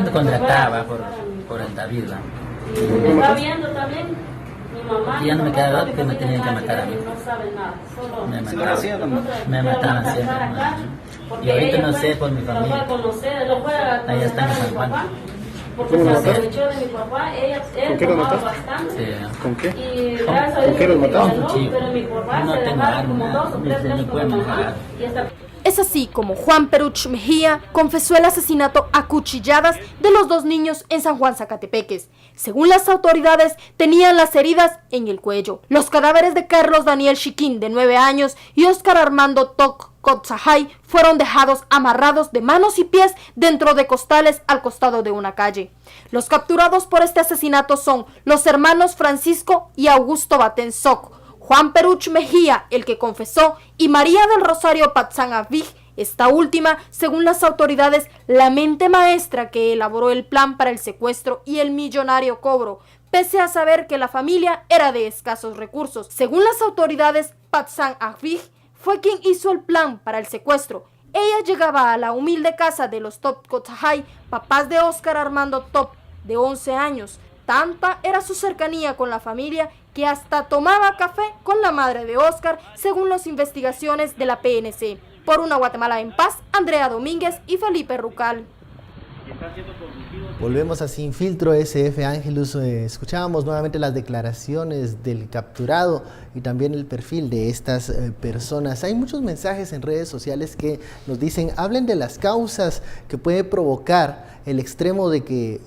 me contrataba por el David, ¿va? Y me está viendo también mi mamá. Y ya no me queda duda que me tenían que matar a mí. No sabe nada, solo me mataban siempre. Y ahorita no sé por mi familia. Lo fue a conocer, lo fue a ahí está en mi San Juan. papá. Porque se aprovechó de mi papá, él tomaba bastante. Sí. ¿Con qué? Y gracias a Dios, qué los mataron? pero mi papá No se tengo dejaba como arma, 2 o 3 no veces puede con mi mamá. manejar. Y hasta Es así como Juan Peruch Mejía confesó el asesinato a cuchilladas de los 2 niños en San Juan, Zacatepeques. Según las autoridades, tenían las heridas en el cuello. Los cadáveres de Carlos Daniel Chiquín, de 9 años, y Oscar Armando Toc Kotzajay fueron dejados amarrados de manos y pies dentro de costales al costado de una calle. Los capturados por este asesinato son los hermanos Francisco y Augusto Batensoc, Juan Peruch Mejía, el que confesó, y María del Rosario Patzán Avig, esta última, según las autoridades, la mente maestra que elaboró el plan para el secuestro y el millonario cobro, pese a saber que la familia era de escasos recursos. Según las autoridades, Patzán Avig fue quien hizo el plan para el secuestro. Ella llegaba a la humilde casa de los Top Kotzajay, papás de Oscar Armando Top, de 11 años. Tanta era su cercanía con la familia que hasta tomaba café con la madre de Oscar, según las investigaciones de la PNC. Por una Guatemala en paz, Andrea Domínguez y Felipe Rucal. Volvemos a Sin Filtro SF Ángelus. Escuchábamos nuevamente las declaraciones del capturado y también el perfil de estas personas. Hay muchos mensajes en redes sociales que nos dicen, hablen de las causas que puede provocar el extremo de que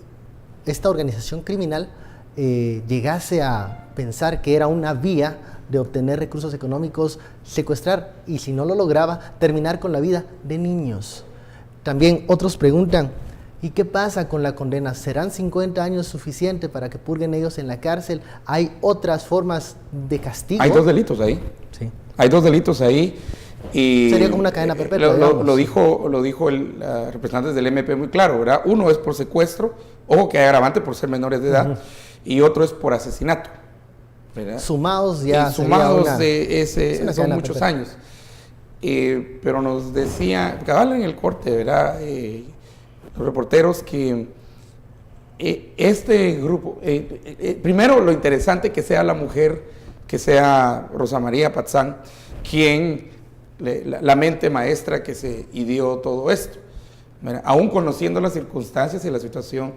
esta organización criminal llegase a pensar que era una vía de obtener recursos económicos, secuestrar y, si no lo lograba, terminar con la vida de niños. También otros preguntan, ¿y qué pasa con la condena? ¿Serán 50 años suficiente para que purguen ellos en la cárcel? ¿Hay otras formas de castigo? Hay 2 delitos ahí. Sí. Hay 2 delitos ahí. Y sería como una cadena perpetua. Lo dijo el representante del MP muy claro, ¿verdad? Uno es por secuestro, ojo que hay agravante por ser menores de edad, y otro es por asesinato, ¿verdad? Sumados ya. Sumados son muchos años. Pero nos decía, cabal en el corte, ¿verdad? Los reporteros que este grupo, primero lo interesante que sea la mujer, que sea Rosa María Patzán, quien, la mente maestra que se ideó todo esto, ¿verdad? Aún conociendo las circunstancias y la situación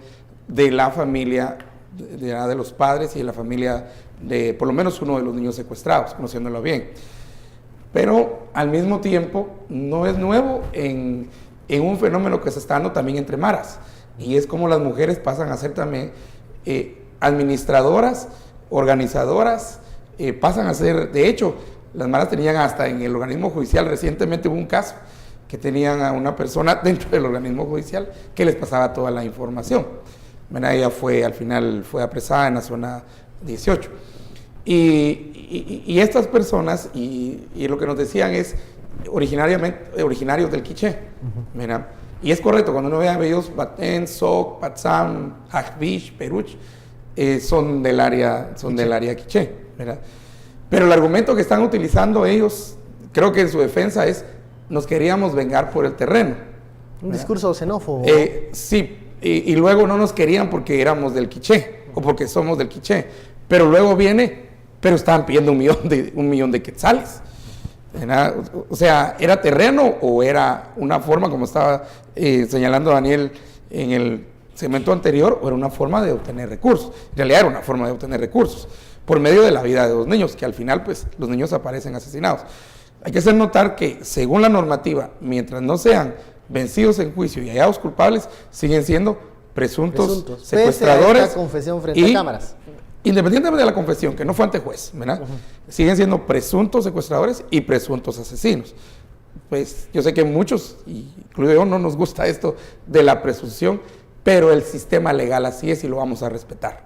de la familia, de los padres y de la familia de por lo menos uno de los niños secuestrados, conociéndolo bien. Pero al mismo tiempo no es nuevo en un fenómeno que se está dando también entre maras, y es como las mujeres pasan a ser también administradoras, organizadoras, pasan a ser, de hecho, las maras tenían hasta en el organismo judicial, recientemente hubo un caso que tenían a una persona dentro del organismo judicial que les pasaba toda la información. Bueno, ella al final fue apresada en la zona 18. Y estas personas, y lo que nos decían es originarios del Quiché. Mira, y es correcto, cuando uno ve a ellos, Batén, Soc, Patzán, Ajvish, Peruch, son del área Quiché, ¿verdad? Pero el argumento que están utilizando ellos, creo que en su defensa es, nos queríamos vengar por el terreno. Un discurso xenófobo. Sí, y luego no nos querían porque éramos del Quiché, o porque somos del Quiché, pero luego pero estaban pidiendo un millón de quetzales. O sea, ¿era terreno o era una forma, como estaba señalando Daniel en el segmento anterior, o era una forma de obtener recursos? En realidad era una forma de obtener recursos, por medio de la vida de 2 niños, que al final pues los niños aparecen asesinados. Hay que hacer notar que según la normativa, mientras no sean vencidos en juicio y hallados culpables, siguen siendo presuntos secuestradores. Pese a esta confesión frente a cámaras. Independientemente de la confesión, que no fue ante juez, ¿verdad? Siguen siendo presuntos secuestradores y presuntos asesinos. Pues yo sé que muchos, incluido yo, no nos gusta esto de la presunción, pero el sistema legal así es y lo vamos a respetar.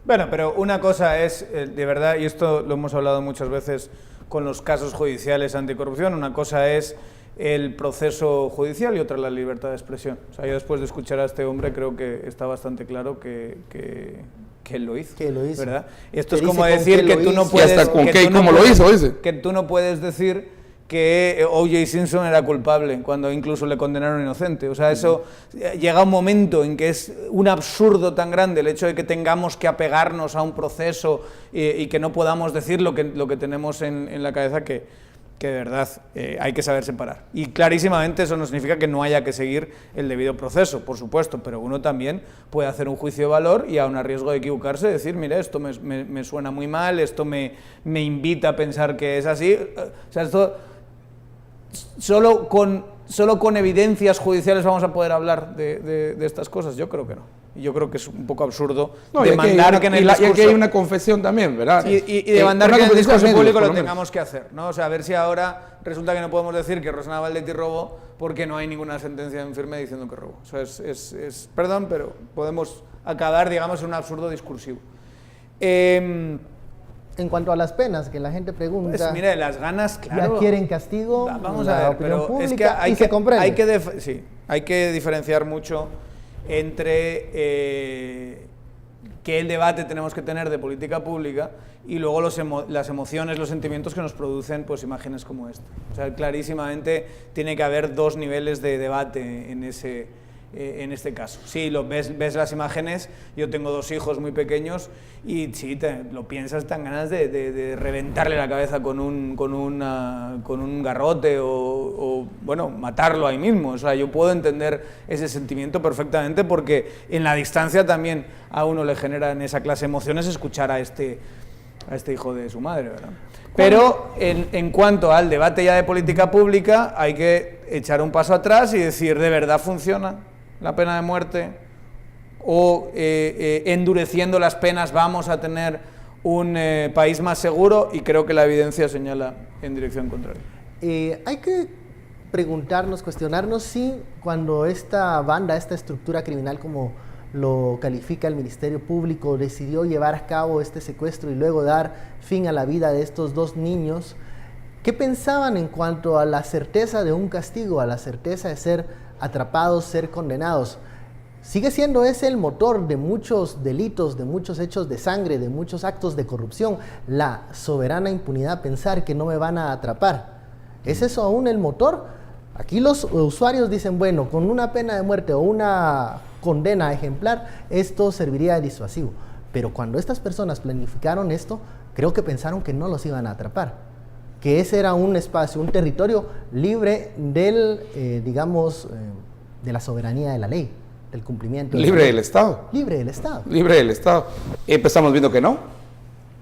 Bueno, pero una cosa es, de verdad, y esto lo hemos hablado muchas veces con los casos judiciales anticorrupción, una cosa es el proceso judicial y otra la libertad de expresión. O sea, yo después de escuchar a este hombre creo que está bastante claro que él lo hizo. Que lo hizo. ¿Verdad? Esto es como decir que tú no puedes... ¿Y hasta con qué y cómo lo hizo, dice? Que tú no puedes decir que O.J. Simpson era culpable cuando incluso le condenaron inocente. O sea, eso llega un momento en que es un absurdo tan grande el hecho de que tengamos que apegarnos a un proceso y que no podamos decir lo que tenemos en la cabeza, que de verdad hay que saber separar. Y clarísimamente eso no significa que no haya que seguir el debido proceso, por supuesto, pero uno también puede hacer un juicio de valor y aun a riesgo de equivocarse decir, mire, esto me suena muy mal, esto me invita a pensar que es así. O sea, esto solo con evidencias judiciales vamos a poder hablar de estas cosas. Yo creo que no. Y yo creo que es un poco absurdo demandar que en el discurso... Y aquí hay una confesión también, ¿verdad? Y demandar que en el discurso público lo tengamos que hacer, ¿no? O sea, a ver si ahora resulta que no podemos decir que Rosana Valdetti robó porque no hay ninguna sentencia en firme diciendo que robó. O sea, perdón, pero podemos acabar, digamos, en un absurdo discursivo. En cuanto a las penas, que la gente pregunta... Pues mire, las ganas, claro... ¿Ya quieren castigo? Vamos a ver, pero es que hay que diferenciar mucho entre que el debate tenemos que tener de política pública y luego las emociones, los sentimientos que nos producen pues imágenes como esta. O sea, clarísimamente tiene que haber dos niveles de debate en este caso. Sí, ves las imágenes, yo tengo 2 hijos muy pequeños y sí, lo piensas, te dan ganas de reventarle la cabeza con un garrote o, bueno, matarlo ahí mismo. O sea, yo puedo entender ese sentimiento perfectamente porque en la distancia también a uno le generan esa clase de emociones escuchar a este hijo de su madre, ¿verdad? Pero en cuanto al debate ya de política pública, hay que echar un paso atrás y decir, ¿de verdad funciona la pena de muerte? ¿O endureciendo las penas vamos a tener un país más seguro? Y creo que la evidencia señala en dirección contraria. Hay que preguntarnos, cuestionarnos si cuando esta banda, esta estructura criminal, como lo califica el Ministerio Público, decidió llevar a cabo este secuestro y luego dar fin a la vida de estos 2 niños, ¿qué pensaban en cuanto a la certeza de un castigo, a la certeza de ser atrapados, ser condenados? Sigue siendo ese el motor de muchos delitos, de muchos hechos de sangre, de muchos actos de corrupción, la soberana impunidad, pensar que no me van a atrapar. ¿Es eso aún el motor? Aquí los usuarios dicen, bueno, con una pena de muerte o una condena ejemplar, esto serviría de disuasivo. Pero cuando estas personas planificaron esto, creo que pensaron que no los iban a atrapar, que ese era un espacio, un territorio libre del, de la soberanía de la ley, del cumplimiento. Libre del Estado. Libre del Estado. Libre del Estado. Estamos viendo que no.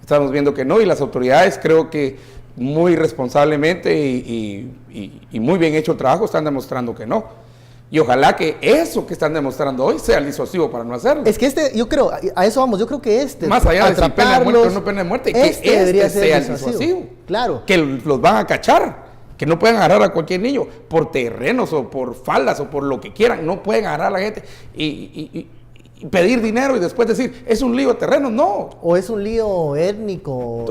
Estamos viendo que no, y las autoridades, creo que muy responsablemente y muy bien hecho el trabajo, están demostrando que no. Y ojalá que eso que están demostrando hoy sea el disuasivo para no hacerlo. Es que yo creo, a eso vamos, yo creo que más allá de si pena de muerte o no pena de muerte, que debería ser sea el disuasivo. Claro. Que los van a cachar, que no pueden agarrar a cualquier niño por terrenos o por faldas o por lo que quieran, no pueden agarrar a la gente y pedir dinero y después decir, es un lío de terreno, no. O es un lío étnico.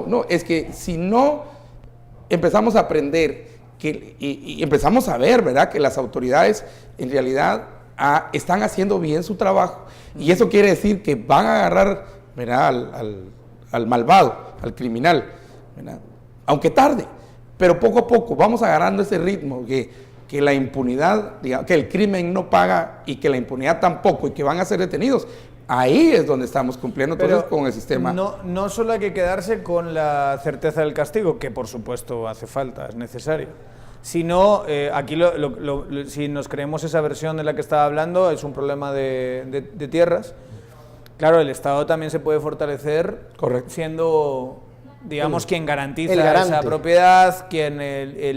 No, es que si no empezamos a aprender y empezamos a ver, ¿verdad?, que las autoridades en realidad están haciendo bien su trabajo, y eso quiere decir que van a agarrar, ¿verdad?, al malvado, al criminal, ¿verdad?, aunque tarde, pero poco a poco vamos agarrando ese ritmo que la impunidad, digamos, que el crimen no paga y que la impunidad tampoco, y que van a ser detenidos. Ahí es donde estamos cumpliendo entonces con el sistema. No solo hay que quedarse con la certeza del castigo, que por supuesto hace falta, es necesario, sino aquí si nos creemos esa versión de la que estaba hablando, es un problema de tierras. Claro, el Estado también se puede fortalecer. Correcto. Siendo, digamos, quien garantiza esa propiedad, quien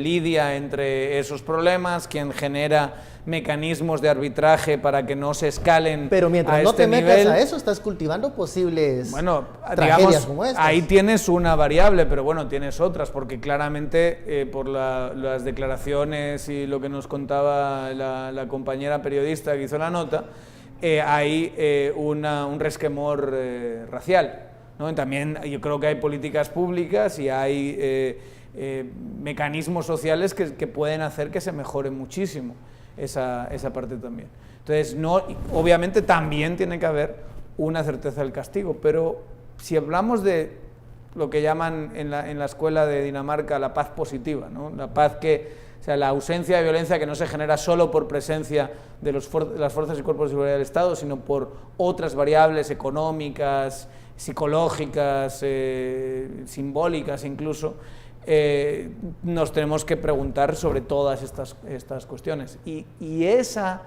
lidia entre esos problemas, quien genera mecanismos de arbitraje para que no se escalen. Pero mientras no te metas a eso, estás cultivando posibles tragedias como estas. Ahí tienes una variable, pero bueno, tienes otras, porque claramente por las declaraciones y lo que nos contaba la compañera periodista que hizo la nota, hay un resquemor racial, ¿no? También yo creo que hay políticas públicas y hay mecanismos sociales que pueden hacer que se mejore muchísimo esa parte también. Entonces, obviamente también tiene que haber una certeza del castigo, pero si hablamos de lo que llaman en la escuela de Dinamarca la paz positiva, ¿no? La paz o sea, la ausencia de violencia que no se genera solo por presencia de las fuerzas y cuerpos de seguridad del Estado, sino por otras variables económicas, psicológicas, simbólicas incluso. Nos tenemos que preguntar sobre todas estas cuestiones. Y esa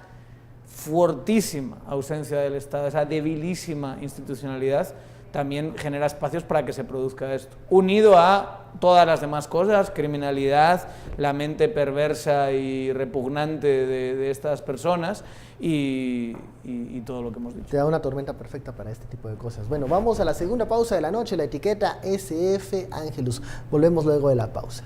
fortísima ausencia del Estado, esa debilísima institucionalidad, también genera espacios para que se produzca esto. Unido a todas las demás cosas, criminalidad, la mente perversa y repugnante de estas personas y todo lo que hemos dicho. Te da una tormenta perfecta para este tipo de cosas. Bueno, vamos a la segunda pausa de la noche, la etiqueta SF Angelus. Volvemos luego de la pausa.